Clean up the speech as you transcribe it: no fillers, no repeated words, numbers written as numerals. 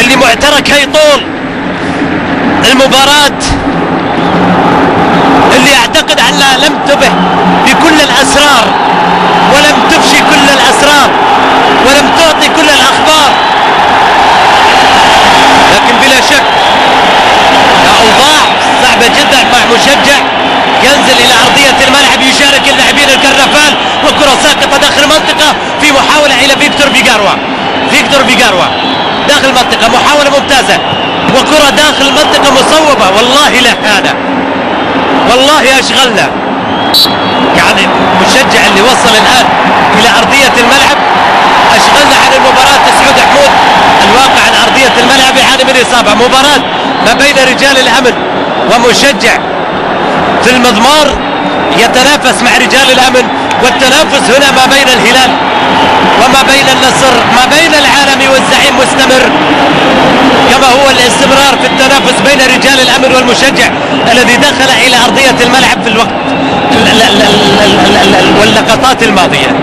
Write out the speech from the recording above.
اللي معترك هي طول المباراة، اللي اعتقد انها لم تنتبه بكل الاسرار ولم تفشي كل الاسرار ولم تعطي كل الاخبار، لكن بلا شك اوضاع صعبة جدا مع مشجع ينزل الى ارضية الملعب يشارك اللاعبين الكرنفال، وكرة ساقطة داخل المنطقة في محاولة الى فيكتور فيغاروا داخل المنطقة، محاولة ممتازة وكرة داخل المنطقة مصوبة. والله لا هذا والله اشغلنا، يعني المشجع اللي وصل الان الى ارضية الملعب اشغلنا عن المباراة. سعود حمود الواقع عن ارضية الملعب يعاني من اصابة. مباراة ما بين رجال الامن ومشجع في المضمار يتنافس مع رجال الامن، والتنافس هنا ما بين الهلال وما بين النصر، ما بين العالمي والزعيم مستمر، كما هو الاستمرار في التنافس بين رجال الامن والمشجع الذي دخل الى ارضية الملعب في الوقت واللقطات الماضية.